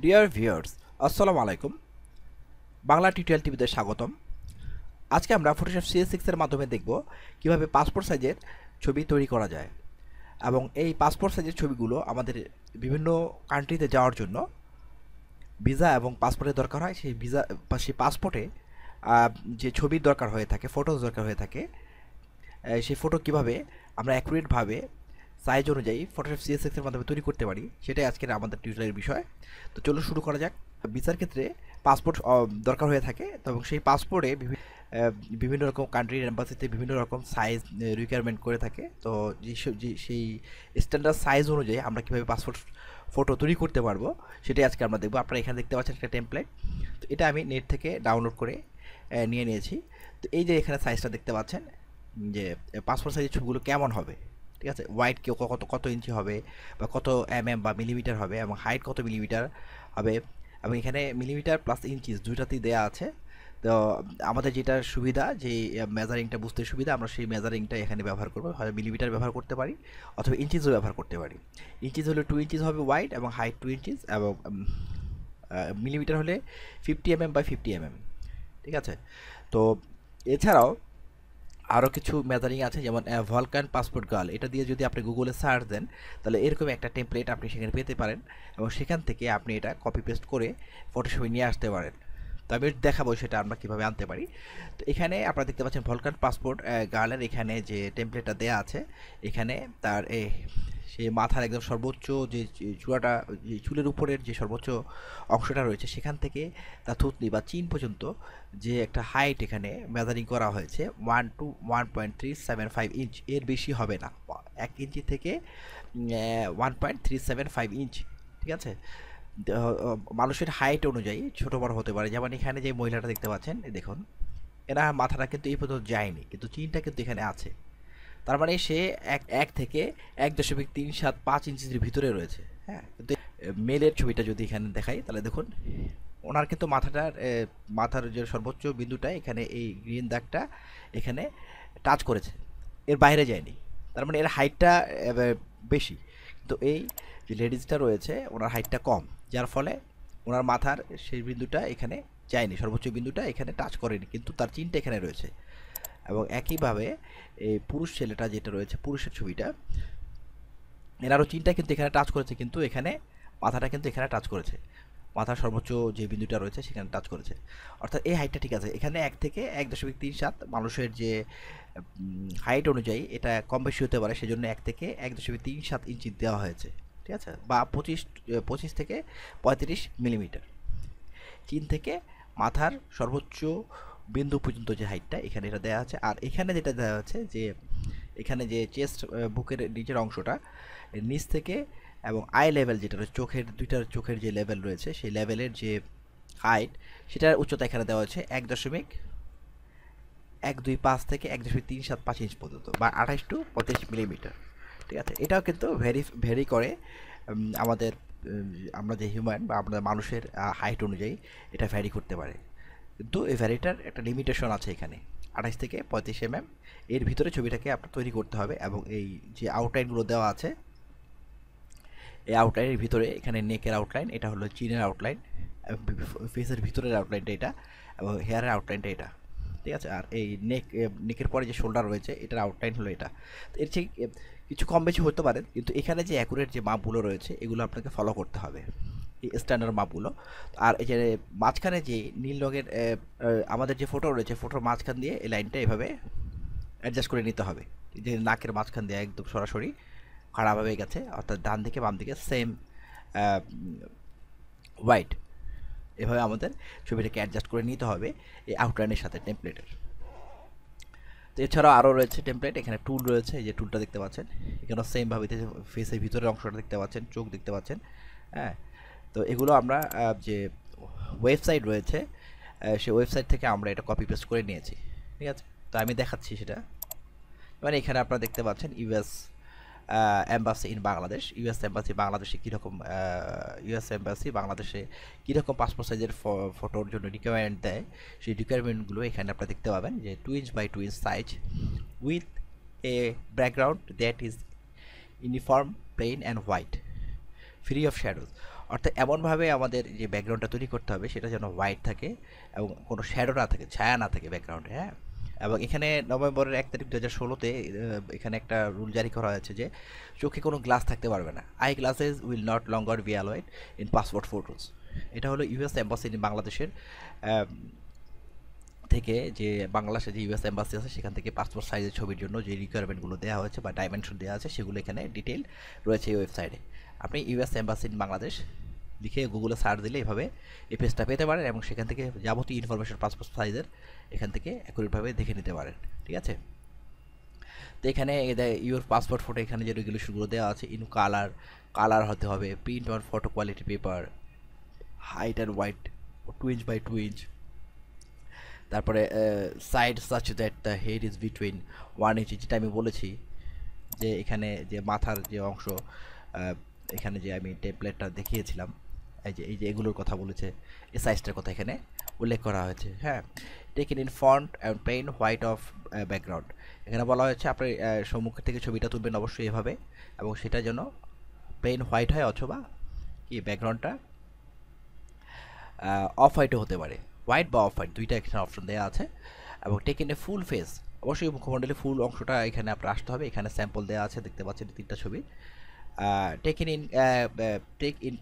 Dear viewers, আসসালামু আলাইকুম। Bangla tutorial টিভিতে স্বাগতম। আজকে আমরা ফটোশপ CS6 এর মাধ্যমে দেখব কিভাবে পাসপোর্ট সাইজের ছবি তৈরি করা যায় এবং এই পাসপোর্ট সাইজের ছবিগুলো আমাদের বিভিন্ন কান্ট্রিতে যাওয়ার জন্য ভিসা এবং পাসপোর্টের দরকার হয়। সেই ভিসা বা সেই পাসপোর্টে যে ছবির দরকার হয়ে থাকে, ফটোজ দরকার হয়ে থাকে, সেই ফটো কিভাবে আমরা অ্যাকুরেটভাবে সাইজ অনুযায়ী ফটোশপ CS6 এর মাধ্যমে তৈরি করতে পারি, সেটাই আজকের আমাদের টিউটোরিয়ালের বিষয়। তো চলো শুরু করা যাক। ভিসার ক্ষেত্রে পাসপোর্ট দরকার হয়ে থাকে, এবং সেই পাসপোর্টে বিভিন্ন রকম কান্ট্রির এম্বাসিতে বিভিন্ন রকম সাইজ রিকোয়ারমেন্ট করে থাকে। তো সেই স্ট্যান্ডার্ড সাইজ অনুযায়ী আমরা কীভাবে পাসপোর্ট ফটো তৈরি করতে পারবো সেটাই আজকে আমরা দেখবো। আপনারা এখানে দেখতে পাচ্ছেন একটা টেমপ্লেট। তো এটা আমি নেট থেকে ডাউনলোড করে নিয়ে নিয়েছি। তো এই যে এখানে সাইজটা দেখতে পাচ্ছেন, যে পাসপোর্ট সাইজের ছবিগুলো কেমন হবে, ঠিক আছে, ওয়াইড কেউ কত ইঞ্চি হবে বা কত বা মিলিমিটার হবে, এবং হাইট কত মিলিমিটার হবে, এবং এখানে মিলিমিটার প্লাস ইঞ্চিস দুইটাতেই দেওয়া আছে। তো আমাদের যেটা সুবিধা, যে মেজারিংটা বুঝতে সুবিধা, আমরা সেই মেজারিংটা এখানে ব্যবহার করবো। হয় মিলিমিটার ব্যবহার করতে পারি অথবা ইঞ্চিসও ব্যবহার করতে পারি। ইঞ্চিস হলে 2 ইঞ্চিস হবে ওয়াইড, এবং হাইট 2 ইঞ্চিস, এবং মিলিমিটার হলে 50 বাই 50 ঠিক আছে। তো এছাড়াও আরও কিছু মেজারিং আছে, যেমন ভলকান পাসপোর্ট গার্ল, এটা দিয়ে যদি আপনি গুগলে সার্চ দেন তাহলে এরকম একটা টেমপ্লেট আপনি সেখানে পেতে পারেন, এবং সেখান থেকে আপনি এটা কপি পেস্ট করে ফটোশপে নিয়ে আসতে পারেন। তো আমি দেখাবো সেটা আমরা কীভাবে আনতে পারি। তো এখানে আপনারা দেখতে পাচ্ছেন ভলকান পাসপোর্ট গার্লের এখানে যে টেমপ্লেটটা দেওয়া আছে, এখানে তার সেই মাথার একদম সর্বোচ্চ যে চূড়াটা, যে চুলের উপরের যে সর্বোচ্চ অংশটা রয়েছে, সেখান থেকে তার থুতনি বা চিন পর্যন্ত যে একটা হাইট এখানে মেজারিং করা হয়েছে 1 to 1.375 ইঞ্চ, এর বেশি হবে না। 1 ইঞ্চি থেকে 1.375 ইঞ্চ, ঠিক আছে। মানুষের হাইট অনুযায়ী ছোটো বড় হতে পারে। যেমন এখানে যে মহিলাটা দেখতে পাচ্ছেন, দেখুন এরা মাথাটা কিন্তু এই পর্যন্ত যায়নি, কিন্তু চিনটা কিন্তু এখানে আছে। তার মানে সে এক থেকে 1.375 ইঞ্চির ভিতরে রয়েছে। হ্যাঁ, কিন্তু মেলের ছবিটা যদি এখানে দেখাই তাহলে দেখুন ওনার কিন্তু মাথার যে সর্বোচ্চ বিন্দুটা, এখানে এই গ্রিন দাগটা এখানে টাচ করেছে, এর বাইরে যায়নি। তার মানে এর হাইটটা বেশি, কিন্তু এই যে লেডিসটা রয়েছে ওনার হাইটটা কম, যার ফলে ওনার মাথার সেই বিন্দুটা এখানে যায়নি, সর্বোচ্চ বিন্দুটা এখানে টাচ করেনি, কিন্তু তার চিনটা এখানে রয়েছে। এবং একইভাবে এই পুরুষ ছেলেটা যেটা রয়েছে, পুরুষের ছবিটা, এনারও চিনটা কিন্তু এখানে টাচ করেছে, কিন্তু এখানে মাথাটা কিন্তু এখানে টাচ করেছে, মাথার সর্বোচ্চ যে বিন্দুটা রয়েছে সেখানে টাচ করেছে। অর্থাৎ এই হাইটটা ঠিক আছে। এখানে 1 থেকে 1.37 মানুষের যে হাইট অনুযায়ী এটা কম বেশি হতে পারে, সেজন্য 1 থেকে 1.37 ইঞ্চি দেওয়া হয়েছে, ঠিক আছে, বা 25 থেকে 35 মিলিমিটার। চিন থেকে মাথার সর্বোচ্চ বিন্দু পর্যন্ত যে হাইটটা এখানে এটা দেওয়া আছে। আর এখানে যেটা দেওয়া আছে, যে এখানে যে চেস্ট বুকের নিচের অংশটা, নিচ থেকে এবং আই লেভেল যেটা রয়েছে, দুইটার চোখের যে লেভেল রয়েছে, সেই লেভেলের যে হাইট, সেটার উচ্চতা এখানে দেওয়া হচ্ছে 1.125 থেকে 1.375 ইঞ্চ পর্যন্ত, বা 28 to 35 মিলিমিটার, ঠিক আছে। এটাও কিন্তু ভেরি করে আমাদের আমরা যে হিউম্যান বা আমাদের মানুষের হাইট অনুযায়ী এটা ভ্যারি করতে পারে, কিন্তু এই ভ্যারিটার একটা লিমিটেশন আছে এখানে। 28 থেকে 35 এর ভিতরে ছবিটাকে আপনার তৈরি করতে হবে। এবং এই যে আউটলাইনগুলো দেওয়া আছে, এই আউটলাইনের ভিতরে এখানে নেকের আউটলাইন, এটা হলো চিনের আউটলাইন, ফেসের ভিতরের আউটলাইনটা এটা, এবং হেয়ারের আউটলাইনটা এটা, ঠিক আছে। আর এই নেকের পরে যে শোল্ডার রয়েছে, এটার আউটলাইন হলো এটা। তো এর চেয়ে কিছু কম বেশি হতে পারে, কিন্তু এখানে যে অ্যাকুরেট যে মাপগুলো রয়েছে এগুলো আপনাকে ফলো করতে হবে, এই স্ট্যান্ডার্ড মাপগুলো। আর এই যে মাঝখানে যে নীল রঙের আমাদের যে ফটো রয়েছে, ফটোর মাঝখান দিয়ে এই লাইনটা এভাবে অ্যাডজাস্ট করে নিতে হবে, যে নাকের মাঝখান দিয়ে একদম সরাসরি খাড়াভাবে গেছে, অর্থাৎ ডান দিকে বাম দিকে সেম ওয়াইড, এভাবে আমাদের ছবিটাকে অ্যাডজাস্ট করে নিতে হবে এই আউটলাইনের সাথে টেমপ্লেটের। তো এছাড়াও আরও রয়েছে টেমপ্লেট, এখানে টুল রয়েছে, এই যে টুলটা দেখতে পাচ্ছেন, এখানেও সেমভাবে ফেসের ভিতরের অংশটা দেখতে পাচ্ছেন, চোখ দেখতে পাচ্ছেন। হ্যাঁ, তো এগুলো আমরা যে ওয়েবসাইট রয়েছে সেই ওয়েবসাইট থেকে আমরা এটা কপি পেস্ট করে নিয়েছি, ঠিক আছে। তো আমি দেখাচ্ছি সেটা। মানে এখানে আপনারা দেখতে পাচ্ছেন US embassy in Bangladesh, US embassy বাংলাদেশে কীরকম, ইউএস এম্বাসি বাংলাদেশে কীরকম পাসপোর্ট সাইজের ফটোর জন্য রিকোয়ারমেন্ট দেয়, সেই রিকোয়ারমেন্টগুলো এখানে আপনারা দেখতে পাবেন, যে 2 inch by 2 inch size with a background that is uniform plain and white free of shadows. অর্থাৎ এমনভাবে আমাদের যে ব্যাকগ্রাউন্ডটা তৈরি করতে হবে সেটা যেন হোয়াইট থাকে এবং কোনো শ্যাডো না থাকে, ছায়া না থাকে ব্যাকগ্রাউন্ডে। হ্যাঁ, এবং এখানে নভেম্বরের 1 তারিখ 2016-তে এখানে একটা রুল জারি করা হয়েছে যে চোখে কোনো গ্লাস থাকতে পারবে না। I glasses will not longer be allowed in passport photos. এটা হলো ইউএস এম্বাসি বাংলাদেশের থেকে, যে বাংলাদেশে যে ইউএস এম্বাসি আছে সেখান থেকে পাসপোর্ট সাইজের ছবির জন্য যে রিকোয়ারমেন্টগুলো দেওয়া হয়েছে বা ডাইমেনশন দেওয়া আছে সেগুলো এখানে ডিটেল রয়েছে এই ওয়েবসাইটে। আপনি ইউএস এম্বাসি বাংলাদেশ লিখে গুগলে সার্চ দিলে এভাবে এই পেজটা পেতে পারেন এবং সেখান থেকে যাবতীয় ইনফরমেশন পাসপোর্ট সাইজের এখান থেকে অ্যাকুরেটভাবে দেখে নিতে পারেন। ঠিক আছে, তো এখানে ইউর পাসপোর্ট ফটো এখানে যে রেগুলেশনগুলো দেওয়া আছে, ইন কালার হতে হবে, print on photo quality paper, height and width 2 inch by 2 inch, তারপরে size such that the head is between 1 inch, যেটা আমি বলেছি যে এখানে যে মাথার যে অংশ, এখানে যে আমি টেমপ্লেটটা দেখিয়েছিলাম, এই যে এগুলোর কথা বলেছে, এই সাইজটার কথা এখানে উল্লেখ করা হয়েছে। হ্যাঁ, taken in font and plain white of background. এখানে বলা হয়েছে আপনি সম্মুখের থেকে ছবিটা তুলবেন অবশ্যই এভাবে, এবং সেটা যেন প্লেন হোয়াইট হয় অথবা কি ব্যাকগ্রাউন্ডটা অফ হোয়াইটও হতে পারে, হোয়াইট বা অফ হোয়াইট দুইটা এখানে অপশন দেওয়া আছে। এবং টেকেন এ ফুল ফেস, অবশ্যই মুখমণ্ডলে ফুল অংশটা এখানে আপনার আসতে হবে। এখানে স্যাম্পল দেওয়া আছে, দেখতে পাচ্ছেন 3টা ছবি। Take in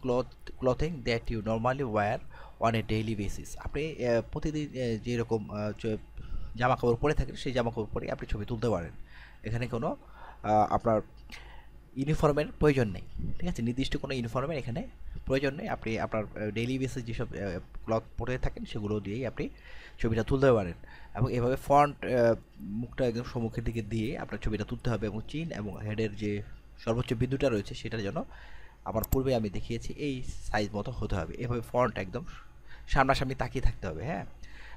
clothing that you normally wear on a daily basis. আপনি প্রতিদিন যেরকম জামা কাপড় পরে থাকেন সেই জামা কাপড় পরে আপনি ছবি তুলতে পারেন। এখানে কোনো আপনার ইউনিফর্মের প্রয়োজন নেই। ঠিক আছে, নির্দিষ্ট কোনো ইউনিফর্মের এখানে প্রয়োজন নেই। আপনি আপনার ডেইলি বেসিস যেসব ক্লথ পরে থাকেন সেগুলো দিয়েই আপনি ছবিটা তুলতে পারেন। এবং এভাবে ফন্ট মুখটা একদম সম্মুখের দিকে দিয়ে আপনার ছবিটা তুলতে হবে, এবং চিন এবং হেডের যে সর্বোচ্চ বিন্দুটা রয়েছে সেটার জন্য আমার পূর্বে আমি দেখিয়েছি এই সাইজ মতো হতে হবে। এভাবে ফন্ট একদম সামনাসামনি তাকিয়ে থাকতে হবে। হ্যাঁ,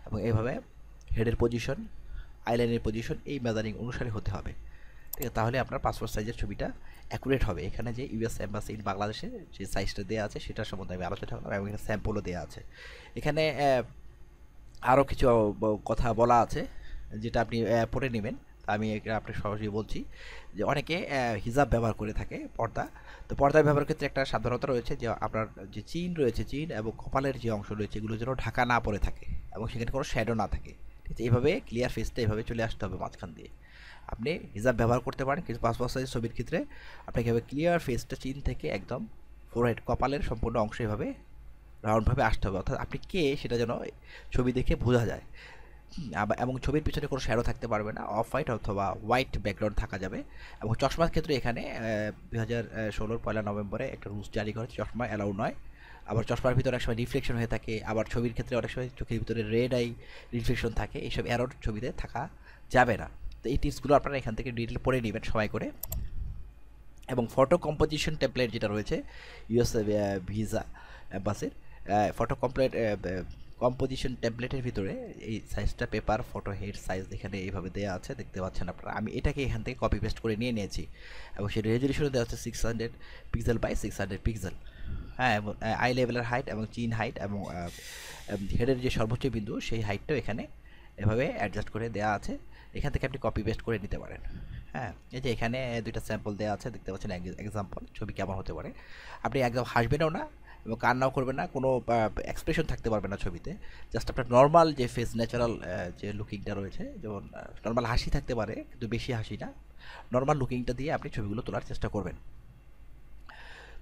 এবং এইভাবে হেডের পজিশন, আইলাইনের পজিশন এই মেজারিং অনুসারে হতে হবে। ঠিক আছে, তাহলে আপনার পাসপোর্ট সাইজের ছবিটা অ্যাকুরেট হবে। এখানে যে ইউএস এম্বাসি ইন বাংলাদেশে যে সাইজটা দেওয়া আছে সেটার সম্বন্ধে আমি আলোচনা করলাম, এবং এখানে স্যাম্পলও দেওয়া আছে। এখানে আরও কিছু কথা বলা আছে যেটা আপনি পড়ে নেবেন। আমি আপনাকে সহজেই বলছি যে অনেকে হিজাব ব্যবহার করে থাকে, পর্দা। তো পর্দা ব্যবহারের ক্ষেত্রে একটা সাবধানতা রয়েছে যে আপনার যে চিন রয়েছে, চিন এবং কপালের যে অংশ রয়েছে এগুলো যেন ঢাকা না পড়ে থাকে এবং সেখানে কোনো শ্যাডো না থাকে। ঠিক আছে, এইভাবে ক্লিয়ার ফেসটা এভাবে চলে আসতে হবে মাঝখান দিয়ে। আপনি হিজাব ব্যবহার করতে পারেন, কিন্তু পাসপোর্ট সাইজ ছবির ক্ষেত্রে আপনাকে এভাবে ক্লিয়ার ফেসটা চিন থেকে একদম ফোরহেড কপালের সম্পূর্ণ অংশ এভাবে রাউন্ডভাবে আসতে হবে, অর্থাৎ আপনি কে সেটা যেন ছবি দেখে বোঝা যায়। এবং ছবির পিছনে কোনো শ্যাডো থাকতে পারবে না, অফ হোয়াইট অথবা হোয়াইট ব্যাকগ্রাউন্ড থাকা যাবে। এবং চশমার ক্ষেত্রে এখানে 2016 পয়লা নভেম্বরে একটা রুলস জারি করেছে, চশমা অ্যালাউ নয়। আবার চশমার ভিতরে অনেক সময় রিফ্লেকশন হয়ে থাকে, আবার ছবির ক্ষেত্রে অনেক সময় চোখের ভিতরে রেড আই রিফ্লেকশন থাকে, এইসব এরর ছবিতে থাকা যাবে না। তো এই টিপসগুলো আপনারা এখান থেকে ডিটেল পড়ে নেবেন সময় করে। এবং ফটো কম্পোজিশন টেমপ্লেট যেটা রয়েছে ইউএস ভিসা অ্যাম্বাসির ফটো কম্পোজিশন টেমপ্লেটের ভিতরে এই সাইজটা পেপার ফটো হেড সাইজ এখানে এইভাবে দেওয়া আছে, দেখতে পাচ্ছেন আপনারা। আমি এটাকে এখান থেকে কপি পেস্ট করে নিয়ে নিয়েছি, এবং সেই রেজলিউশনে দেওয়া আছে 600 পিক্সেল বাই 600 পিক্সেল। হ্যাঁ, এবং আই লেভেলের হাইট এবং চিন হাইট এবং হেডের যে সর্বোচ্চ বিন্দু সেই হাইটটাও এখানে এভাবে অ্যাডজাস্ট করে দেওয়া আছে। এখান থেকে আপনি কপি পেস্ট করে নিতে পারেন। হ্যাঁ, এই যে এখানে দুইটা স্যাম্পল দেওয়া আছে, দেখতে পাচ্ছেন এক্সাম্পল ছবি কেমন হতে পারে। আপনি একদম হাসবেনও না এবং কান্নাও করবেন না, কোনো এক্সপ্রেশন থাকতে পারবে না ছবিতে। জাস্ট আপনার নর্মাল যে ফেস ন্যাচারাল যে লুকিংটা রয়েছে, যেমন নর্মাল হাসি থাকতে পারে কিন্তু বেশি হাসি না, নর্মাল লুকিংটা দিয়ে আপনি ছবিগুলো তোলার চেষ্টা করবেন।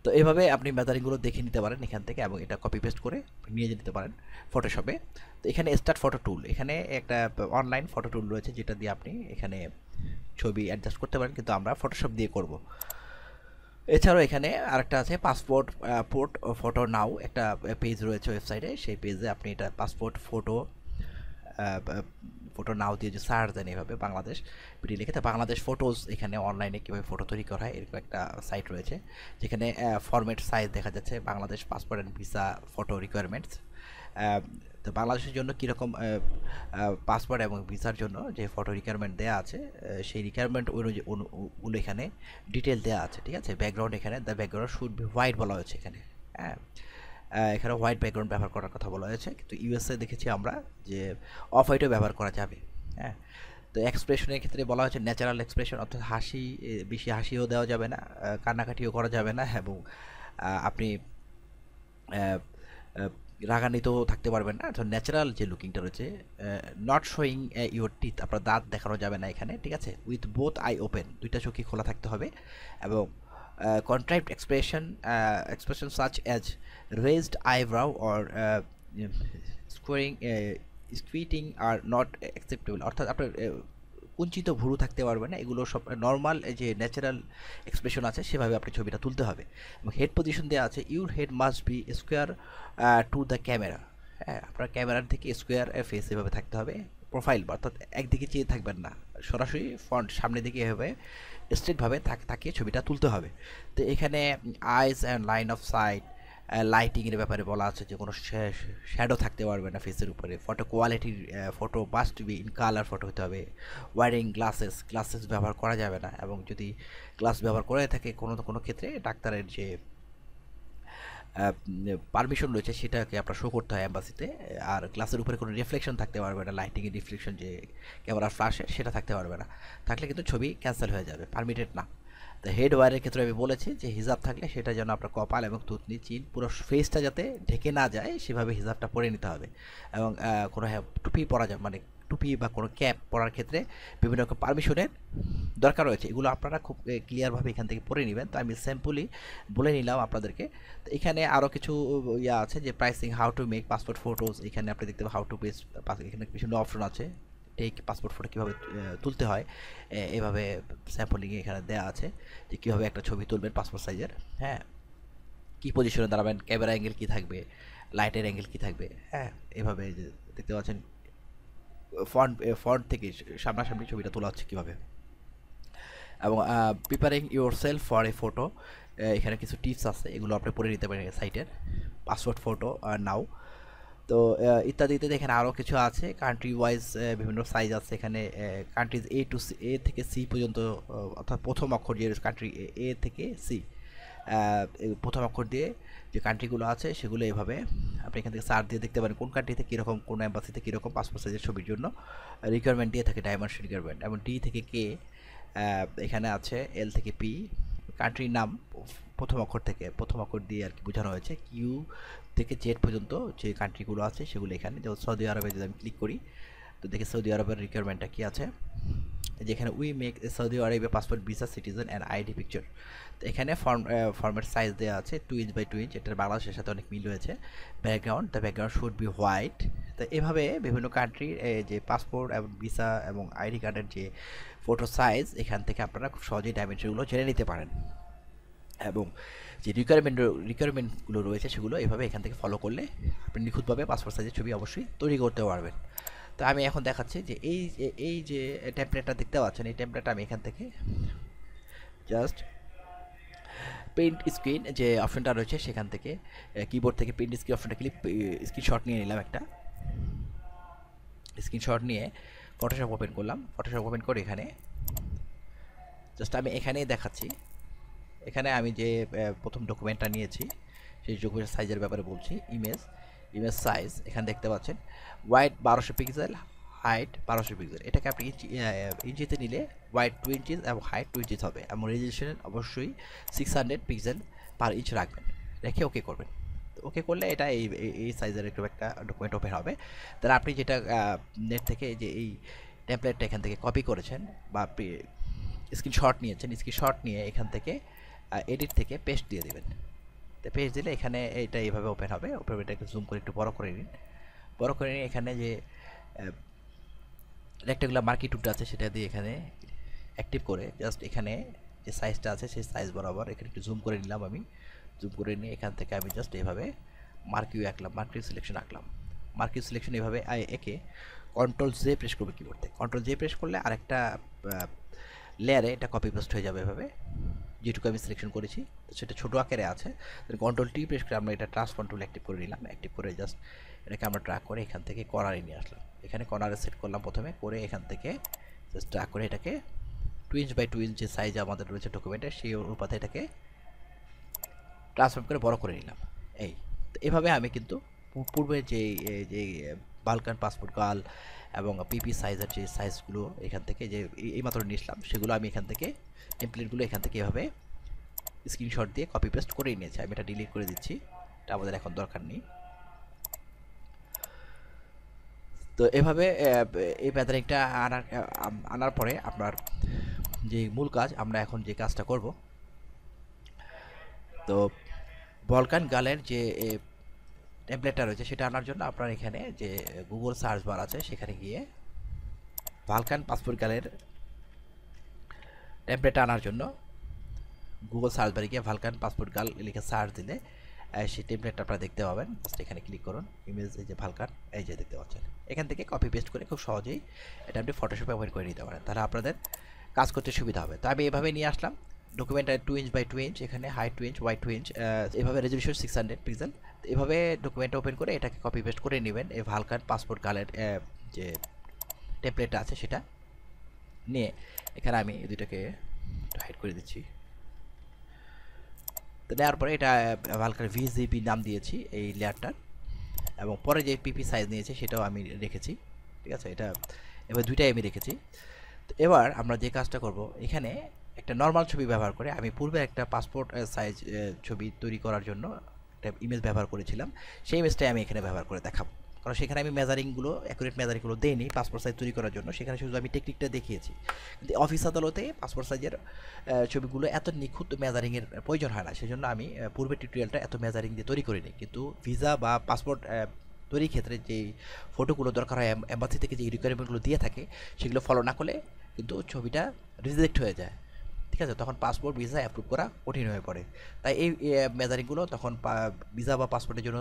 তো এভাবে আপনি মেজারিংগুলো দেখে নিতে পারেন এখান থেকে, এবং এটা কপি পেস্ট করে নিয়ে যেতে পারেন ফটোশপে। তো এখানে স্টার্ট ফটো টুল, এখানে একটা অনলাইন ফটো টুল রয়েছে যেটা দিয়ে আপনি এখানে ছবি অ্যাডজাস্ট করতে পারেন, কিন্তু আমরা ফটোশপ দিয়ে করব। এছাড়াও এখানে আরেকটা আছে পাসপোর্ট ফটো নাও, একটা পেজ রয়েছে ওয়েবসাইটে, সেই পেজে আপনি এটা পাসপোর্ট ফটো নাও দিয়ে যে সার্চ দেন এইভাবে বাংলাদেশ পিটি লিখে, তা বাংলাদেশ ফটোজ এখানে অনলাইনে কীভাবে ফটো তৈরি করা হয় এরকম একটা সাইট রয়েছে, যেখানে ফরম্যাট সাইজ দেখা যাচ্ছে Bangladesh passport and visa photo requirements. তো বাংলাদেশের জন্য কীরকম পাসপোর্ট এবং ভিসার জন্য যে ফটো রিকোয়ারমেন্ট দেওয়া আছে সেই রিকোয়ারমেন্ট অনুযায়ী এখানে ডিটেল দেওয়া আছে। ঠিক আছে, ব্যাকগ্রাউন্ড এখানে the background should be white বলা হয়েছে এখানে। হ্যাঁ, এখানে হোয়াইট ব্যাকগ্রাউন্ড ব্যবহার করার কথা বলা হয়েছে, কিন্তু ইউএসএ দেখেছি আমরা যে অফ হোয়াইটও ব্যবহার করা যাবে। হ্যাঁ, তো এক্সপ্রেশনের ক্ষেত্রে বলা হয়েছে ন্যাচারাল এক্সপ্রেশন, অর্থাৎ হাসি বেশি হাসিও দেওয়া যাবে না, কান্নাকাটিও করা যাবে না, এবং আপনি রাগান্বিত থাকতে পারবেন না। তো ন্যাচারাল যে লুকিংটা রয়েছে, নট শোয়িং ইউর টিথ, আপনার দাঁত দেখানো যাবে না এখানে, ঠিক আছে। উইথ বোথ আই ওপেন, দুইটা চোখই খোলা থাকতে হবে, এবং contrived expression such as raised eyebrow or squaring squinting are not acceptable, অর্থাৎ আপনার কুঞ্চিত ভুরু থাকতে পারবে না, এগুলো সব নর্মাল যে ন্যাচারাল এক্সপ্রেশন আছে সেভাবে আপনি ছবিটা তুলতে হবে। এবং হেড পজিশন দেওয়া আছে, your head must be square to the camera, হ্যাঁ, আপনার ক্যামেরার থেকে স্কোয়ার ফেস এভাবে থাকতে হবে, প্রোফাইল অর্থাৎ একদিকে চেয়ে থাকবেন না, সরাসরি ফ্রন্ট সামনের দিকে এভাবে স্ট্রেটভাবে তাকিয়ে ছবিটা তুলতে হবে। তো এখানে আইস অ্যান্ড লাইন অফ সাইট, লাইটিংয়ের ব্যাপারে বলা আছে যে কোনো শ্যাডো থাকতে পারবে না ফেসের উপরে, ফটো কোয়ালিটির photo must be in colour photo হতে হবে, ওয়ারিং গ্লাসেস ব্যবহার করা যাবে না, এবং যদি গ্লাস ব্যবহার করে থাকে কোনো ক্ষেত্রে ডাক্তারের যে পারমিশন রয়েছে সেটাকে আপনার শো করতে হয় অ্যাম্বাসিতে। আর গ্লাসের উপরে কোনো রিফ্লেকশন থাকতে পারবে না, লাইটিংয়ের রিফ্লেকশন যে ক্যামেরার ফ্ল্যাশে সেটা থাকতে পারবে না, থাকলে কিন্তু ছবি ক্যান্সেল হয়ে যাবে, পারমিটেড না। তো হেড ওয়ারের ক্ষেত্রে আমি বলেছি যে হিজাব থাকলে সেটা যেন আপনার কপাল এবং থুতনি, চিন, পুরো ফেসটা যাতে ঢেকে না যায় সেভাবে হিজাবটা পরে নিতে হবে। এবং কোনো টুপি পরা যাবে, মানে টুপি বা কোনো ক্যাপ পরার ক্ষেত্রে বিভিন্ন রকম পারমিশনের দরকার রয়েছে, এগুলো আপনারা খুব ক্লিয়ারভাবে এখান থেকে পড়ে নেবেন। তো আমি সিম্পলি বলে নিলাম আপনাদেরকে। তো এখানে আরও কিছু ইয়া আছে যে pricing, how to make passport photos, এখানে আপনি দেখতে পাবেন হাউ টু পেজ, এখানে বিভিন্ন অপশন আছে, টেক পাসপোর্ট ফটো কীভাবে তুলতে হয়, এভাবে স্যাম্পলিংয়ে এখানে দেওয়া আছে যে কীভাবে একটা ছবি তুলবেন পাসপোর্ট সাইজের, হ্যাঁ, কী পজিশনে দাঁড়াবেন, ক্যামেরা অ্যাঙ্গেল কী থাকবে, লাইটের অ্যাঙ্গেল কী থাকবে, হ্যাঁ, এভাবে যে দেখতে পাচ্ছেন ফ্রন্ট থেকে সামনাসামনি ছবিটা তোলা হচ্ছে কীভাবে। এবং preparing your self for a photo, এখানে কিছু টিপস আছে, এগুলো আপনি পড়ে নিতে পারেন সাইটের, পাসপোর্ট ফটো নাও। তো ইত্যাদিতে এখানে আরও কিছু আছে, কান্ট্রি ওয়াইজ বিভিন্ন সাইজ আছে এখানে, কান্ট্রিজ এ থেকে সি পর্যন্ত, অর্থাৎ প্রথম অক্ষর যে কান্ট্রি এ থেকে সি, প্রথম অক্ষর দিয়ে যে কান্ট্রিগুলো আছে সেগুলো এভাবে আপনি এখান থেকে সার্চ দিয়ে দেখতে পারেন কোন কান্ট্রিতে কীরকম, কোন অ্যাম্বাসিতে কীরকম পাসপোর্ট সাইজের ছবির জন্য রিকোয়ারমেন্ট দিয়ে থাকে, ডাইমেনশন রিকোয়ারমেন্ট। এবং ডি থেকে কে এখানে আছে, এল থেকে পি, কান্ট্রির নাম প্রথম অক্ষর দিয়ে আর কি বোঝানো হয়েছে, কিউ থেকে জেড পর্যন্ত যে কান্ট্রিগুলো আছে সেগুলো এখানে। যেমন সৌদি আরবে যদি আমি ক্লিক করি তো দেখি সৌদি আরবের রিকোয়ারমেন্টটা কী আছে, যেখানে উই মেক সৌদি আরবে passport visa citizen and ID picture. তো এখানে ফর্মের সাইজ দেওয়া আছে 2 ইঞ্চ বাই 2 ইঞ্চ, এটার বাংলাদেশের সাথে অনেক মিল রয়েছে। The background should be white. তো এভাবে বিভিন্ন কান্ট্রির যে পাসপোর্ট এবং ভিসা এবং আইডি কার্ডের যে ফটো সাইজ এখান থেকে আপনারা খুব সহজেই ডাইমেনশনগুলো জেনে নিতে পারেন, এবং যে রিকোয়ারমেন্টগুলো রয়েছে সেগুলো এভাবে এখান থেকে ফলো করলে আপনি নিখুঁতভাবে পাসপোর্ট সাইজের ছবি অবশ্যই তৈরি করতে পারবেন। তো আমি এখন দেখাচ্ছি যে এই যে টেমপ্লেটটা দেখতে পাচ্ছেন, এই টেমপ্লেটটা আমি এখান থেকে জাস্ট প্রিন্ট স্ক্রিন যে অপশনটা রয়েছে সেখান থেকে কিবোর্ড থেকে প্রিন্ট স্ক্রিন অপশনটা স্ক্রিনশট নিয়ে নিলাম, একটা স্ক্রিনশট নিয়ে ফটোশপ ওপেন করলাম। ফটোশপ ওপেন করে এখানে জাস্ট আমি এখানেই দেখাচ্ছি, এখানে আমি যে প্রথম ডকুমেন্টটা নিয়েছি সেই ডকুমেন্টের সাইজের ব্যাপারে বলছি। ইমেজ সাইজ এখানে দেখতে পাচ্ছেন, ওয়াইড 1200 পিক্সেল, হাইট 1200 পিক্সেল। এটাকে আপনি ইঞ্চিতে নিলে ওয়াইড 2 ইঞ্চিস এবং হাইট 2 ইঞ্চিস হবে, এবং রেজলিউশন অবশ্যই 600 পিক্সেল পার ইঞ্চ রাখবেন, রেখে ওকে করবেন। তো ওকে করলে এটা এই সাইজের একটু একটা ডকুমেন্ট ওপেন হবে। তাহলে আপনি যেটা নেট থেকে যে এই টেমপ্লেটটা এখান থেকে কপি করেছেন বা স্ক্রিনশট নিয়েছেন, স্ক্রিনশট নিয়ে এখান থেকে এডিট থেকে পেস্ট দিয়ে দেবেন। তো পেস্ট দিলে এখানে এইটা এইভাবে ওপেন হবে। ওপেন এটাকে জুম করে একটু বড় করে নিন, বড় করে নিয়ে এখানে যে রেক্টেঙ্গুলার মার্কি টুলটা আছে সেটা দিয়ে এখানে অ্যাক্টিভ করে জাস্ট এখানে যে সাইজটা আছে সেই সাইজ বরাবর এখানে একটু জুম করে নিলাম। আমি জুম করে নিয়ে এখান থেকে আমি জাস্ট এইভাবে মার্কিউ আঁকলাম, মার্কিউ সিলেকশন আঁকলাম। মার্কিউ সিলেকশন এইভাবে এঁকে কন্ট্রোল জে প্রেস করবে কিবোর্ড থেকে। কন্ট্রোল জে প্রেস করলে আরেকটা লেয়ারে এটা কপি পেস্ট হয়ে যাবে এভাবে, যেটুকু আমি সিলেকশন করেছি তো সেটা ছোটো আকারে আছে। কন্ট্রোল টি প্রেস করে আমরা এটা ট্রান্সফর্ম টুল অ্যাক্টিভ করে নিলাম। অ্যাক্টিভ করে জাস্ট এটাকে আমরা ট্র্যাক করে এখান থেকে কর্নারে নিয়ে আসলাম। এখানে কর্নারে সেট করলাম প্রথমে, করে এখান থেকে জাস্ট ট্র্যাক করে এটাকে 2 ইঞ্চ বাই 2 ইঞ্চ যে সাইজ আমাদের রয়েছে ডকুমেন্টের সেই অনুপাতে এটাকে ট্রান্সফর্ম করে বড় করে নিলাম। এই তো এভাবে আমি কিন্তু পূর্বে যে বালকান পাসপোর্ট গার্ল এবং পিপি সাইজের যে সাইজগুলো এখান থেকে যে এইমাত্র নিয়েছিলাম সেগুলো আমি এখান থেকে টেমপ্লেটগুলো এখান থেকে এভাবে স্ক্রিনশট দিয়ে কপি পেস্ট করেই নিয়েছি। আমি এটা ডিলিট করে দিচ্ছি। এটা আমাদের এখন দরকার নেই। তো এভাবে এই ম্যাদারিংটা আনার পরে আপনার যে মূল কাজ, আমরা এখন যে কাজটা করব, তো ভলকান গালের যে টেমপ্লেটটা রয়েছে সেটা আনার জন্য আপনার এখানে যে গুগল সার্চ বার আছে সেখানে গিয়ে ভালকান পাসপোর্ট গালের টেমপ্লেটটা আনার জন্য গুগল সার্চ বারে গিয়ে ভালকান পাসপোর্ট গাল লিখে সার্চ দিলে সেই টেমপ্লেটটা আপনারা দেখতে পাবেন। জাস্ট এখানে ক্লিক করুন, ইমেজ এই যে ভালকান এই যে দেখতে পাচ্ছেন, এখান থেকে কপি পেস্ট করে খুব সহজেই এটা আপনি ফটোশপে ব্যবহার করে নিতে পারেন, তাহলে আপনাদের কাজ করতে সুবিধা হবে। তো আমি এভাবে নিয়ে আসলাম ডকুমেন্টটা 2 ইঞ্চ বাই 2 ইঞ্চ, এখানে হাইট 2 ইঞ্চ ওয়াইড 2 ইঞ্চ, এভাবে রেজলিউশন 600 পিক্সেল। এভাবে ডকুমেন্টটা ওপেন করে এটাকে কপি পেস্ট করে নেবেন। এই ভালকান পাসপোর্ট গালের যে টেমপ্লেটটা আছে সেটা নিয়ে এখানে আমি এই দুইটাকে হাইড করে দিচ্ছি। তো দেওয়ার পরে এটা ভালকান ভিজিপি নাম দিয়েছি এই লেয়ারটার, এবং পরে যে পিপি সাইজ নিয়েছে সেটাও আমি রেখেছি, ঠিক আছে। এটা এবার দুইটাই আমি রেখেছি। তো এবার আমরা যে কাজটা করব, এখানে একটা নর্মাল ছবি ব্যবহার করে, আমি পূর্বে একটা পাসপোর্ট সাইজ ছবি তৈরি করার জন্য একটা ইমেজ ব্যবহার করেছিলাম, সেই ইমেজটাই আমি এখানে ব্যবহার করে দেখাবো। কারণ সেখানে আমি মেজারিংগুলো অ্যাকুরেট মেজারিংগুলো দেইনি পাসপোর্ট সাইজ তৈরি করার জন্য, সেখানে শুধু আমি টেকনিকটা দেখিয়েছি। কিন্তু অফিস আদালতে পাসপোর্ট সাইজের ছবিগুলো এত নিখুঁত মেজারিংয়ের প্রয়োজন হয় না, সেজন্য আমি পূর্বের টিউটোরিয়ালটা এত মেজারিং দিয়ে তৈরি করিনি। কিন্তু ভিসা বা পাসপোর্ট তৈরির ক্ষেত্রে যেই ফটোগুলো দরকার হয়, এম্বাসি থেকে যে রিকোয়ারমেন্টগুলো দিয়ে থাকে সেগুলো ফলো না করলে কিন্তু ছবিটা রিজেক্ট হয়ে যায়, ঠিক আছে। তখন পাসপোর্ট ভিসা অ্যাপ্রুভ করা কঠিন হয়ে পড়ে। তাই এই মেজারিংগুলো তখন ভিসা বা পাসপোর্টের জন্য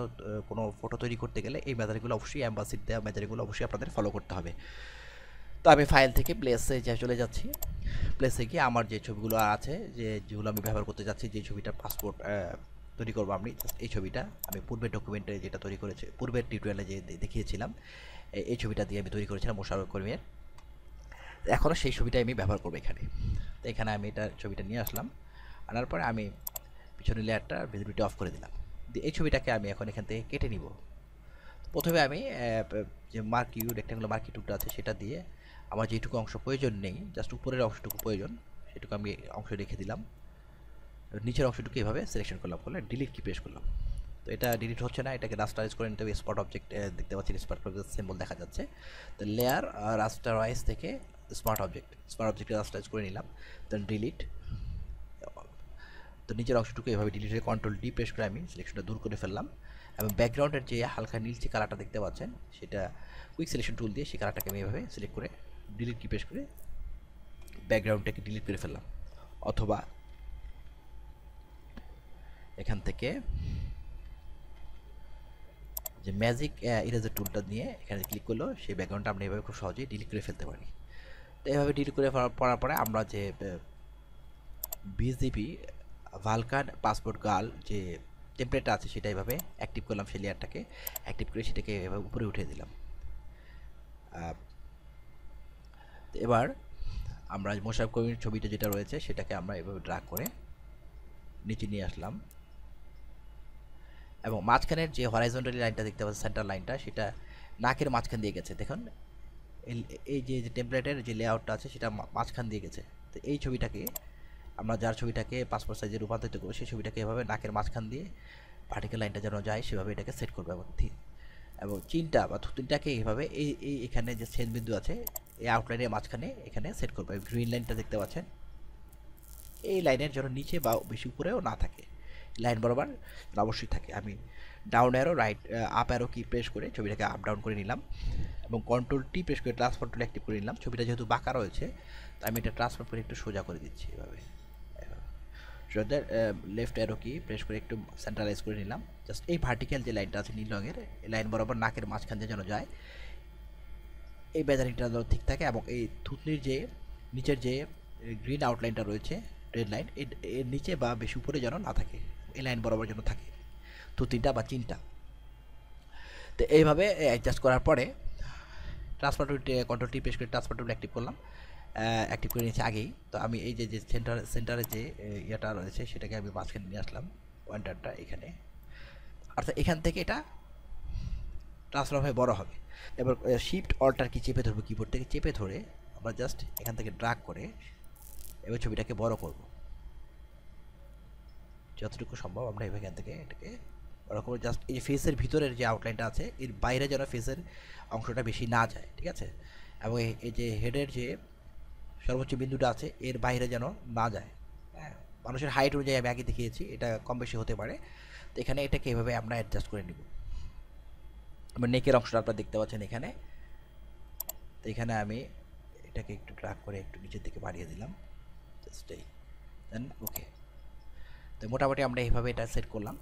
কোনো ফটো তৈরি করতে গেলে এই মেজারিংগুলো অবশ্যই অ্যাম্বাসির দেওয়া মেজারিংগুলো অবশ্যই আপনাদের ফলো করতে হবে। তো আমি ফাইল থেকে প্লেসে চলে যাচ্ছি। প্লেসে গিয়ে আমার যে ছবিগুলো আছে, যেগুলো আমি ব্যবহার করতে যাচ্ছি, যে ছবিটা পাসপোর্ট তৈরি করবো আমি, এই ছবিটা আমি পূর্বের ডকুমেন্টে যেটা তৈরি করেছি, পূর্বের টিউটোরিয়ালে যে দেখিয়েছিলাম, এই ছবিটা দিয়ে আমি তৈরি করেছিলাম মোশাররফ করিমের। এখনও সেই ছবিটাই আমি ব্যবহার করবো এখানে। তো এখানে আমি এটা ছবিটা নিয়ে আসলাম, আনার পরে আমি পিছনের লেয়ারটা ভিজিবিলিটি অফ করে দিলাম। এই ছবিটাকে আমি এখন এখান থেকে কেটে নিব। প্রথমে আমি যে মার্কিউ রেক্ট্যাঙ্গুলার মার্কি টুলটা আছে সেটা দিয়ে আমার যেটুকু অংশ প্রয়োজন নেই, জাস্ট উপরের অংশটুকু প্রয়োজন, সেটুকু আমি অংশ রেখে দিলাম। নিচের অংশটুকু এভাবে সিলেকশন করলাম, করলে ডিলিট কি প্রেস করলাম। তো এটা ডিলিট হচ্ছে না, এটাকে রাস্টারাইজ করে নিতে হবে। স্পট অবজেক্ট দেখতে পাচ্ছি, স্পট অবজেক্ট সিম্বল দেখা যাচ্ছে। তো লেয়ার রাস্টারাইজ থেকে স্মার্ট অবজেক্টে রাস্টারাইজ করে নিলাম, দেন ডিলিট। তো নিচের অংশটুকু এভাবে ডিলিট হয়ে কন্ট্রোল ডি প্রেস করে আমি সিলেকশনটা দূর করে ফেললাম, এবং ব্যাকগ্রাউন্ডের যে হালকা নীলচে কালারটা দেখতে পাচ্ছেন সেটা কুইক সিলেকশন টুল দিয়ে সেই কালারটাকে আমি এভাবে সিলেক্ট করে ডিলিট কি প্রেস করে ব্যাকগ্রাউন্ডটাকে ডিলিট করে ফেললাম। অথবা এখান থেকে যে ম্যাজিক ইরেজার টুলটা নিয়ে এখানে ক্লিক করলেও সেই ব্যাকগ্রাউন্ডটা আমরা এভাবে খুব সহজেই ডিলিট করে ফেলতে পারি। তো এভাবে ডিলিট করে পড়ার পরে আমরা যে বিজিপি ভালকান পাসপোর্ট গাল যে টেমপ্লেটটা আছে সেটা এভাবে অ্যাক্টিভ করলাম, সেই লেয়ারটাকে অ্যাক্টিভ করে সেটাকে এভাবে উপরে উঠিয়ে দিলাম। এবার আমরা মোশাররফ করিমের ছবিটা যেটা রয়েছে সেটাকে আমরা এভাবে ড্র্যাগ করে নিচে নিয়ে আসলাম, এবং মাঝখানের যে হরাইজন্টালি লাইনটা দেখতে পাচ্ছেন, সেন্টার লাইনটা, সেটা নাকের মাঝখান দিয়ে গেছে। দেখুন এই যে টেমপ্লেটের যে লেআউটটা আছে সেটা মাঝখান দিয়ে গেছে। তো এই ছবিটাকে আমরা যার ছবিটাকে পাসপোর্ট সাইজে রূপান্তরিত করবো, সেই ছবিটাকে এভাবে নাকের মাঝখান দিয়ে ভার্টিক্যাল লাইনটা যেন যায় সেভাবে এটাকে সেট করবে। এবং চিনটা বা থুতনিটাকে এইভাবে এই এখানে যে ছেদ বিন্দু আছে এই আউটলাইনের মাঝখানে এখানে সেট করবে। গ্রিন লাইনটা দেখতে পাচ্ছেন, এই লাইনের যেন নিচে বা বেশি উপরেও না থাকে, লাইন বরাবর অবশ্যই থাকে। আমি down arrow right up arrow কি প্রেস করে ছবিটাকে আপ ডাউন করে নিলাম, এবং কন্ট্রোল টি প্রেস করে ট্রান্সফর্ম টুল অ্যাক্টিভ করে নিলাম। ছবিটা যেহেতু বাঁকা রয়েছে তাই আমি এটা ট্রান্সফর্ম করে একটু সোজা করে দিচ্ছি এভাবে। লেফট অ্যারো কি প্রেস করে একটু সেন্ট্রালাইজ করে নিলাম। জাস্ট এই ভার্টিক্যাল যে লাইনটা আছে নীল রঙের, এই লাইন বরাবর নাকের মাঝখান দিয়ে যেন যায়, এই মেজারিংটা যেন ঠিক থাকে, এবং এই থুতনির যে নিচের যে গ্রিন আউটলাইনটা রয়েছে রেড লাইন, এর নিচে বা বেশি উপরে যেন না থাকে, এই লাইন বরাবর যেন থাকে থুতনিটা বা চিনটা। তো এইভাবে অ্যাডজাস্ট করার পরে ট্রান্সফার টুল কন্ট্রোল টি প্রেস করে ট্রান্সফার টুল অ্যাক্টিভ করলাম, অ্যাক্টিভ করে নিয়েছি আগেই। তো আমি এই যে সেন্টারে যে ইয়েটা রয়েছে সেটাকে আমি মাঝখানে নিয়ে আসলাম, পয়েন্টারটা এখানে, অর্থাৎ এখান থেকে এটা ট্রান্সফার হয়ে বড় হবে। এবার শিফট অল্টার কি চেপে ধরবো, কিবোর্ড থেকে চেপে ধরে আমরা জাস্ট এখান থেকে ড্র্যাগ করে এবার ছবিটাকে বড় করব, যতটুকু সম্ভব আমরা এখান থেকে এটাকে ওরকম জাস্ট এই ফেসের ভিতরের যে আউটলাইনটা আছে এর বাইরে যেন ফেসের অংশটা বেশি না যায়, ঠিক আছে। এবং এই যে হেডের যে সর্বোচ্চ বিন্দুটা আছে এর বাইরে যেন না যায়। হ্যাঁ, মানুষের হাইট অনুযায়ী আমি আগে দেখিয়েছি, এটা কম বেশি হতে পারে। তো এখানে এটাকে এভাবে আমরা অ্যাডজাস্ট করে নিব। আমার নেকের অংশটা আপনারা দেখতে পাচ্ছেন এখানে। তো এখানে আমি এটাকে একটু ড্রাগ করে একটু নিচের দিকে বাড়িয়ে দিলাম, জাস্ট এই দেন ওকে। তো মোটামুটি আমরা এইভাবে এটা সেট করলাম।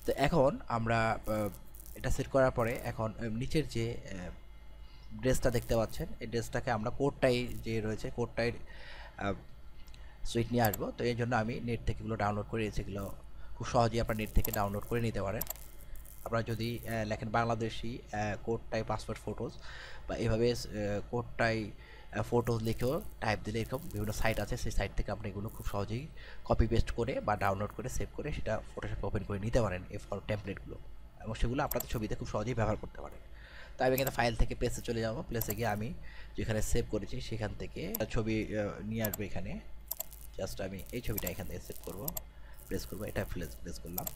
তো এখন আমরা এটা সেট করার পরে এখন নিচের যে ড্রেসটা দেখতে পাচ্ছেন এই ড্রেসটাকে আমরা কোডটাই যে রয়েছে কোডটাই সুইট নিয়ে আসবো। তো এই জন্য আমি নেট থেকে এগুলো ডাউনলোড করে এগুলো খুব সহজেই আপনার নেট থেকে ডাউনলোড করে নিতে পারেন। আপনারা যদি লেখেন বাংলাদেশি কোডটাই পাসপোর্ট ফটোজ বা এভাবে কোডটাই ফটোজ লিখেও টাইপ দিলে এরকম বিভিন্ন সাইট আছে, সেই সাইট থেকে আপনি এগুলো খুব সহজেই কপি পেস্ট করে বা ডাউনলোড করে সেভ করে সেটা ফটোশপে ওপেন করে নিতে পারেন এই টেমপ্লেটগুলো, এবং সেগুলো আপনাদের ছবিতে খুব সহজেই ব্যবহার করতে পারেন। তাই আমি কিন্তু ফাইল থেকে প্লেসে চলে যাব, প্লেসে গিয়ে আমি যেখানে সেভ করেছি সেখান থেকে ছবি নিয়ে আসবো এখানে। জাস্ট আমি এই ছবিটা এখান থেকে সেভ করবো, প্লেস করবো, এটা প্লেস করলাম।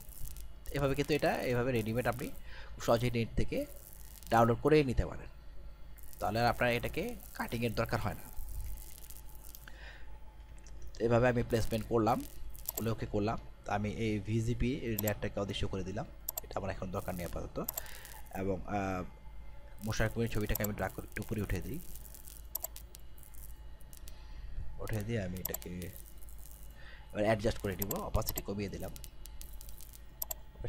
এভাবে কিন্তু এটা এভাবে রেডিমেড আপনি খুব সহজেই নেট থেকে ডাউনলোড করেই নিতে পারেন, তাহলে আপনার এটাকে কাটিংয়ের দরকার হয় না। এভাবে আমি প্লেসমেন্ট করলাম, ওকে করলাম। তো আমি এই ভিজিপি লেয়ারটাকে অদৃশ্য করে দিলাম, এটা আমার এখন দরকার নেই আপাতত। এবং মোশাররফ কবিরের ছবিটাকে আমি ড্রাগ করে একটু উপরে উঠে দিই, উঠে দিয়ে আমি এটাকে এবার অ্যাডজাস্ট করে দিব, অপাসিটি কমিয়ে দিলাম।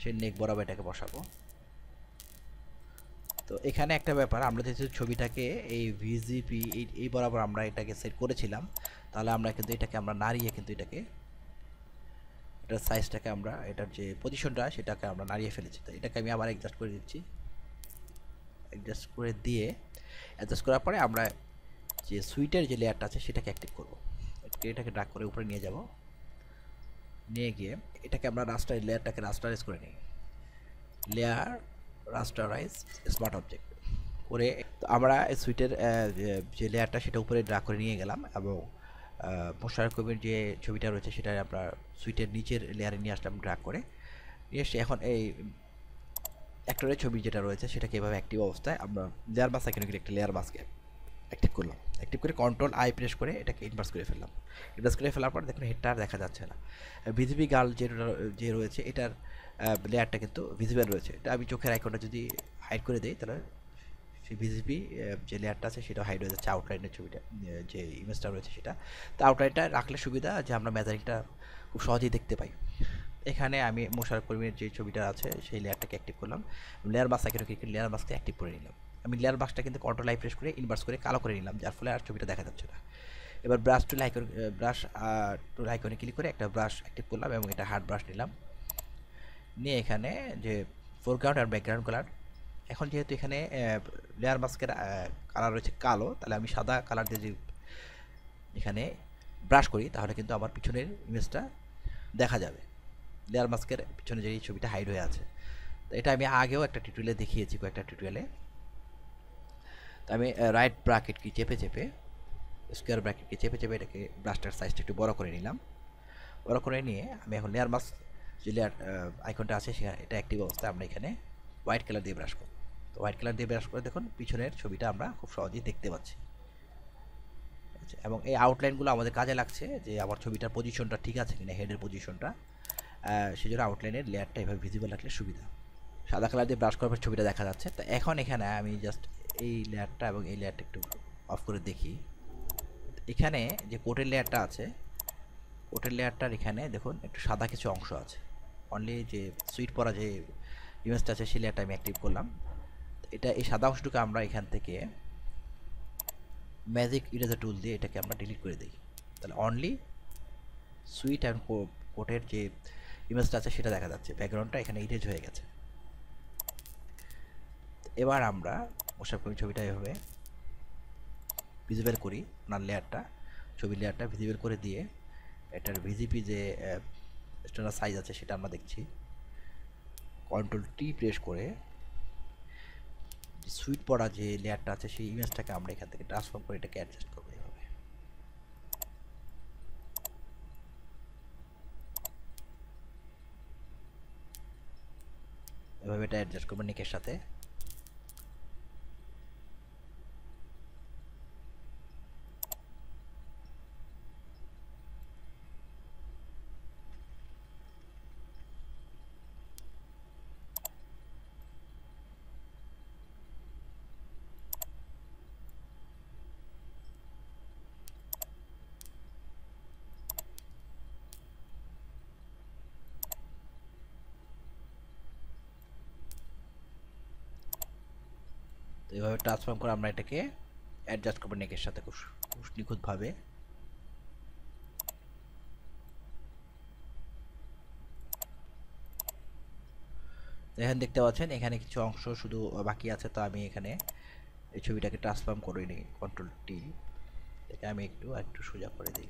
সেই নেক বরাবর এটাকে বসাবো। তো এখানে একটা ব্যাপার, আমরা যেহেতু ছবিটাকে এই ভিজিপি এই বরাবর আমরা এটাকে সেট করেছিলাম, তাহলে আমরা কিন্তু এটাকে আমরা নাড়িয়ে কিন্তু এটাকে এটার সাইজটাকে আমরা এটার যে পজিশনটা সেটাকে আমরা নাড়িয়ে ফেলেছি। তো এটাকে আমি আবার অ্যাডজাস্ট করে দিচ্ছি, অ্যাডজাস্ট করে দিয়ে অ্যাডজাস্ট করার পরে আমরা যে সুইটের যে লেয়ারটা আছে সেটাকে অ্যাক্টিভ করব। এটাকে ড্রাগ করে উপরে নিয়ে যাব, নিয়ে গিয়ে এটাকে আমরা রাস্টার লেয়ারটাকে রাস্টারাইজ করে নিই, লেয়ার রাস্টারাইজ স্মার্ট অবজেক্ট করে আমরা সুইটের যে লেয়ারটা সেটা উপরে ড্রাগ করে নিয়ে গেলাম। এবং মোশাররফ কবির যে ছবিটা রয়েছে সেটা আমরা সুইটের নিচের লেয়ারে নিয়ে আসলাম ড্রাগ করে নিয়ে এসে এখন এই অ্যাক্টরের ছবি যেটা রয়েছে সেটাকে এভাবে অ্যাক্টিভ অবস্থায় আমরা লেয়ার মাস্ক এখানে একটা লেয়ার মাস্কে অ্যাক্টিভ করলাম, অ্যাক্টিভ করে কন্ট্রোল আই প্রেস করে এটাকে ইনভার্স করে ফেললাম। ইনভার্স করে ফেলার পর দেখুন হেডটা আর দেখা যাচ্ছে না। ভিজিবি গার্ল যে রয়েছে এটার লেয়ারটা কিন্তু ভিজিবল রয়েছে। এটা আমি চোখের আইকনটা যদি হাইড করে দিই তাহলে সেই ভিজিবি যে লেয়ারটা আছে সেটা হাইড হয়ে যাচ্ছে, আউটলাইনের ছবিটা যে ইমেজটা রয়েছে সেটা। তো আউটলাইনটা রাখলে সুবিধা যে আমরা মেজারিংটা খুব সহজেই দেখতে পাই। এখানে আমি মোশাররফ করিমের যে ছবিটা আছে সেই লেয়ারটাকে অ্যাক্টিভ করলাম, লেয়ার মাস্ক আইকনকে লেয়ার মাস্ককে অ্যাক্টিভ করে নিলাম। আমি লেয়ার মাস্কটা কিন্তু কন্ট্রোল আই প্রেস করে ইনভার্স করে কালো করে নিলাম, যার ফলে আর ছবিটা দেখা যাচ্ছে না। এবার ব্রাশ টুল আইকনে ক্লিক করে একটা ব্রাশ অ্যাক্টিভ করলাম এবং এটা হার্ড ব্রাশ নিলাম, নিয়ে এখানে যে ফোরগ্রাউন্ড আর ব্যাকগ্রাউন্ড কালার, এখন যেহেতু এখানে লেয়ার মাস্কের কালার রয়েছে কালো, তাহলে আমি সাদা কালার দিয়ে যদি এখানে ব্রাশ করি তাহলে কিন্তু আমার পিছনের ইমেজটা দেখা যাবে, লেয়ার মাস্কের পিছনে যে ছবিটা হাইড হয়ে আছে। তো এটা আমি আগেও একটা টিউটোরিয়ালে দেখিয়েছি, কয়েকটা টিউটোরিয়ালে। তো আমি রাইট ব্র্যাকেট কি চেপে চেপে স্কোয়ার ব্র্যাকেটকে চেপে চেপে এটাকে ব্রাশটার সাইজটা একটু বড় করে নিলাম, বড় করে নিয়ে আমি এখন লেয়ার মাস্ক যে লেয়ার আইকনটা আছে সেখানে এটা অ্যাক্টিভ অবস্থায় আমরা এখানে হোয়াইট কালার দিয়ে ব্রাশ করব। তো হোয়াইট কালার দিয়ে ব্রাশ করে দেখুন পিছনের ছবিটা আমরা খুব সহজেই দেখতে পাচ্ছি। এবং এই আউটলাইনগুলো আমাদের কাজে লাগছে যে আমার ছবিটার পজিশনটা ঠিক আছে কিনা, হেডের পজিশনটা, সেজন্য আউটলাইনের লেয়ারটা এভাবে ভিজিবল রাখলে সুবিধা। সাদা কালার দিয়ে ব্রাশ করার ছবিটা দেখা যাচ্ছে। তো এখন এখানে আমি জাস্ট এই লেয়ারটা এবং এই লেয়ারটা একটু অফ করে দেখি। এখানে যে কোটের লেয়ারটা আছে, কোটের লেয়ারটার এখানে দেখুন একটু সাদা কিছু অংশ আছে, অনলি যে সুইট পরা যে ইমেজটা আছে সেই লেয়ারটা আমি অ্যাক্টিভ করলাম। এটা এই সাদা অংশটুকু আমরা এখান থেকে ম্যাজিক ইরেজার টুল দিয়ে এটাকে আমরা ডিলিট করে দিই, তাহলে অনলি সুইট অ্যান্ড কোটের যে ইমেজটা আছে সেটা দেখা যাচ্ছে, ব্যাকগ্রাউন্ডটা এখানে ইরেজ হয়ে গেছে। এবার আমরা মোশাররফ করিম ছবিটা এভাবে ভিজিবল করি, ওনার লেয়ারটা ছবির লেয়ারটা ভিজিবল করে দিয়ে এটার ভিজিপি যে স্ট্যান্ডার্ড সাইজ আছে সেটা আমরা দেখছি, কন্ট্রোল টি প্রেস করে সুইট পড়া যে লেয়ারটা আছে সেই ইমেজটাকে আমরা এখান থেকে ট্রান্সফর্ম করে এটাকে অ্যাডজাস্ট করবো এভাবে। এভাবে এটা অ্যাডজাস্ট করবো নেকের সাথে। তো এইভাবে ট্রান্সফর্ম করে আমরা এটাকে অ্যাডজাস্ট করবো নেকের সাথে খুব নিখুঁতভাবে। এখানে দেখতে পাচ্ছেন এখানে কিছু অংশ শুধু বাকি আছে, তো আমি এখানে এই ছবিটাকে ট্রান্সফর্ম করে নিই, কন্ট্রোল টি, এটাকে আমি একটু সোজা করে দিই,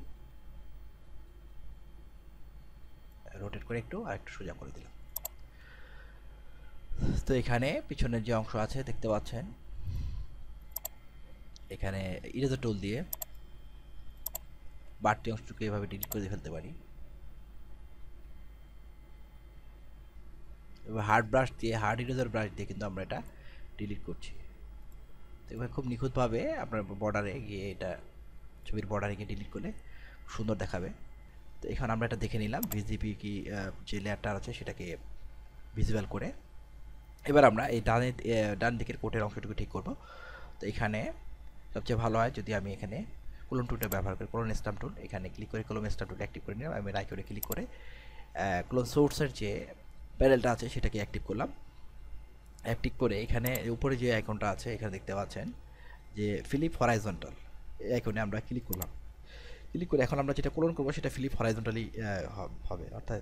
রোটেট করে একটু সোজা করে দিলাম। তো এখানে পিছনের যে অংশ আছে দেখতে পাচ্ছেন, এখানে ইরেজার টুল দিয়ে বাড়তি অংশটুকু এভাবে ডিলিট করে ফেলতে পারি। এবার হার্ড ইরেজার ব্রাশ দিয়ে কিন্তু আমরা এটা ডিলিট করছি। তো এবার খুব নিখুঁতভাবে আপনার বর্ডারে গিয়ে এটা ছবির বর্ডারে গিয়ে ডিলিট করলে সুন্দর দেখাবে। তো এখানে আমরা এটা দেখে নিলাম ভিজিপি কি যে লেয়ারটা আছে সেটাকে ভিজিবল করে। এবার আমরা এই ডান দিকের কোটের অংশটুকু ঠিক করব। তো এখানে সবচেয়ে ভালো হয় যদি আমি এখানে কোলন টুলটা ব্যবহার করি, কোলন স্ট্যাম্প টুল, এখানে ক্লিক করে কোলন স্ট্যাম্প টুল অ্যাক্টিভ করে নিলাম। আমি রাইট করে ক্লিক করে কোলন সোর্সের যে প্যানেলটা আছে সেটাকে অ্যাক্টিভ করলাম। অ্যাক্টিভ করে এখানে উপরে যে আইকনটা আছে এখানে দেখতে পাচ্ছেন যে ফিলিপ হরাইজন্টাল, এই আইকনে আমরা ক্লিক করলাম। ক্লিক করে এখন আমরা যেটা কোলন করবো সেটা ফিলিপ হরাইজন্টালি হবে, অর্থাৎ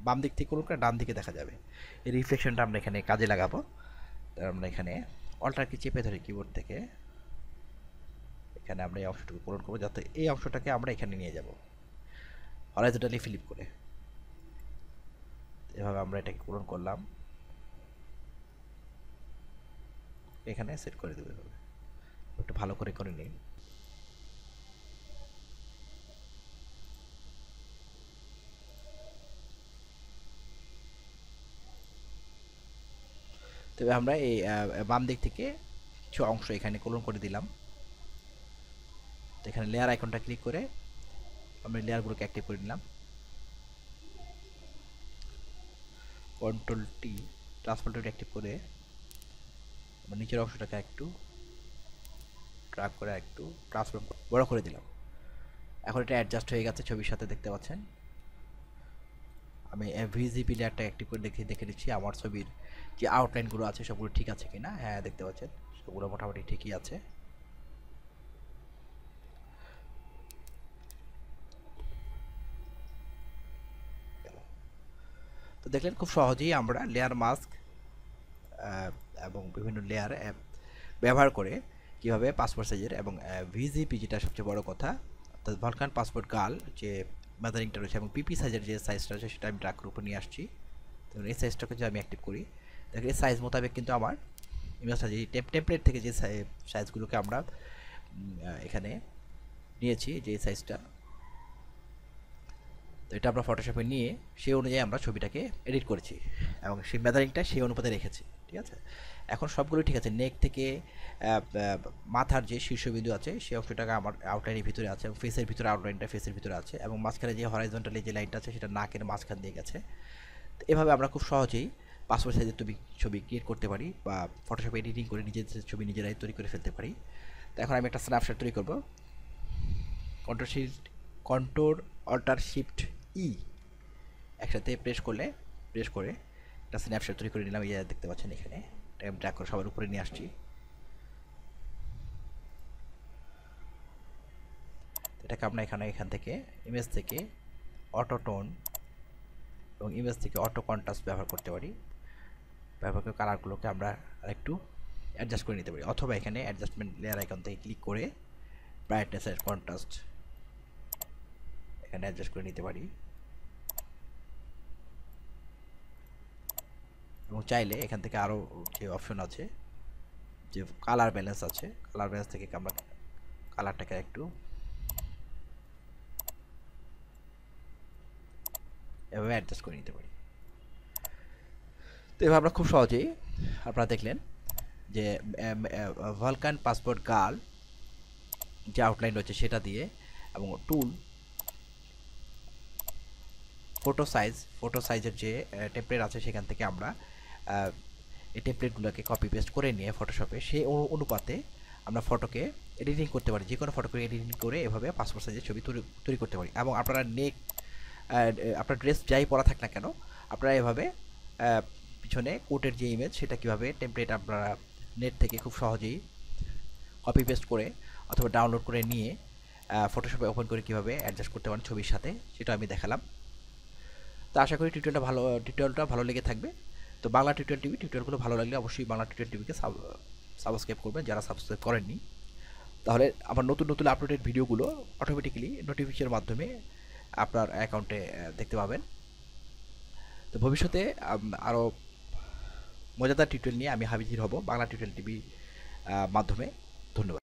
বাম দিক থেকে কোলন করে ডান দিকে দেখা যাবে। এই রিফ্লেকশনটা আমরা এখানে কাজে লাগাবো। তার আমরা এখানে অল্টার কি চেপে ধরি কিবোর্ড থেকে, এখানে আমরা এই অংশটুকু পূরণ করবো, যাতে এই অংশটাকে আমরা এখানে নিয়ে যাব হরাইজন্টালি ফ্লিপ করে। এভাবে আমরা এটাকে পূরণ করলাম, এখানে সেট করে দেবো। এভাবে একটু ভালো করে নিন। তবে আমরা এই বাম দিক থেকে কিছু অংশ এখানে কোলন করে দিলাম। তো এখানে লেয়ার আইকনটা ক্লিক করে আমরা লেয়ারগুলোকে অ্যাক্টিভ করে নিলাম। কন্ট্রোল টি, ট্রান্সফর্ম টুল অ্যাক্টিভ করে আমরা নিচের অংশটাকে একটু ড্র্যাগ করে একটু ট্রান্সফর্ম বড় করে দিলাম। এখন এটা অ্যাডজাস্ট হয়ে গেছে ছবির সাথে, দেখতে পাচ্ছেন। আমি ভিজিপি লেয়ারটা অ্যাক্টিভ করে দেখে নিচ্ছি আমার ছবির যে আউটলাইনগুলো আছে সবগুলো ঠিক আছে কিনা। হ্যাঁ, দেখতে পাচ্ছেন সবগুলো মোটামুটি ঠিকই আছে। তো দেখলেন খুব সহজেই আমরা লেয়ার মাস্ক এবং বিভিন্ন লেয়ার ব্যবহার করে কীভাবে পাসপোর্ট সাইজের এবং ভিজিপি, যেটা সবচেয়ে বড় কথা, অর্থাৎ ভলকান পাসপোর্ট গার্ল যে ম্যাদারিংটা রয়েছে এবং পিপি সাইজের যে সাইজটা রয়েছে সেটা আমি ড্রাগের উপর নিয়ে আসছি। তো এই সাইজটাকে যদি আমি অ্যাক্টিভ করি, দেখেন এই সাইজ মোতাবেক কিন্তু আমার ইমেজটা যে টেমপ্লেট থেকে যে সাইজগুলোকে আমরা এখানে নিয়েছি, যে সাইজটা, তো এটা আমরা ফটোশপে নিয়ে সেই অনুযায়ী আমরা ছবিটাকে এডিট করেছি এবং সেই ম্যাদারিংটা সেই অনুপাতে রেখেছি। ঠিক আছে, এখন সবগুলো ঠিক আছে। নেক থেকে মাথার যে শীর্ষবিন্দু আছে সেই অংশটাকে আমার আউটলাইনের ভিতরে আছে এবং ফেসের ভিতরে আউটলাইনটা ফেসের ভিতরে আছে এবং মাঝখানে যে হরাইজন্টালি যে লাইনটা আছে সেটা নাকের মাঝখান দিয়ে গেছে। তো এভাবে আমরা খুব সহজেই পাসপোর্ট সাইজের ছবি ক্রিয়েট করতে পারি বা ফটোশপে এডিটিং করে নিজেদের ছবি নিজেরাই তৈরি করে ফেলতে পারি। তো এখন আমি একটা স্ন্যাপশট তৈরি করব। কন্ট্রোল অল্টার শিফট ই একসাথে প্রেস করে একটা স্ন্যাপশট তৈরি করে নিলাম। এই দেখতে পাচ্ছেন এখানে আমি ড্র্যাগ করে সবার উপরে নিয়ে আসছি। এটাকে আমরা এখান থেকে ইমেজ থেকে অটো টোন এবং ইমেজ থেকে অটো কন্ট্রাস্ট ব্যবহার করতে পারি। ব্যবহার করে কালারগুলোকে আমরা আরেকটু অ্যাডজাস্ট করে নিতে পারি, অথবা এখানে অ্যাডজাস্টমেন্ট লেয়ার আইকন থেকে ক্লিক করে ব্রাইটনেস আর কন্ট্রাস্ট এখানে অ্যাডজাস্ট করে নিতে পারি। এবং চাইলে এখান থেকে আরও যে অপশন আছে, যে কালার ব্যালেন্স আছে, কালার ব্যালেন্স থেকে আমরা কালারটাকে একটু এভাবে অ্যাডজাস্ট করে নিতে পারি। তো এভাবে আমরা খুব সহজেই আপনারা দেখলেন যে ভলকান পাসপোর্ট গার্ল যে আউটলাইন রয়েছে সেটা দিয়ে এবং টুল ফটো সাইজের যে টেমপ্লেট আছে সেখান থেকে আমরা এই টেমপ্লেটগুলোকে কপি পেস্ট করে নিয়ে ফটোশপে সেই অনুপাতে আমরা ফটোকে এডিটিং করতে পারি, যে কোনো ফটোকে এডিটিং করে এভাবে পাসপোর্ট সাইজের ছবি তৈরি করতে পারি। এবং আপনারা আপনার ড্রেস যাই পরা থাক না কেন, আপনারা এভাবে পিছনে কোটের যে ইমেজ সেটা কীভাবে টেমপ্লেট আপনারা নেট থেকে খুব সহজেই কপি পেস্ট করে অথবা ডাউনলোড করে নিয়ে ফটোশপে ওপেন করে কীভাবে অ্যাডজাস্ট করতে পারেন ছবির সাথে, সেটা আমি দেখালাম। তো আশা করি টিউটোরিয়ালটা ভালো লেগে থাকবে। তো বাংলা টিউটোরিয়াল টিভি টিউটোরিয়ালগুলো ভালো লাগলে অবশ্যই বাংলা টিউটোরিয়াল টিভিকে সাবস্ক্রাইব করবেন যারা সাবস্ক্রাইব করেননি, তাহলে আমার নতুন নতুন আপলোডেড ভিডিওগুলো অটোমেটিক্যালি নোটিফিকেশনের মাধ্যমে আপনার অ্যাকাউন্টে দেখতে পাবেন। তো ভবিষ্যতে আরও মজাদার টিউটোরিয়াল নিয়ে আমি হাজির হব বাংলা টিউটোরিয়াল টিভি মাধ্যমে। ধন্যবাদ।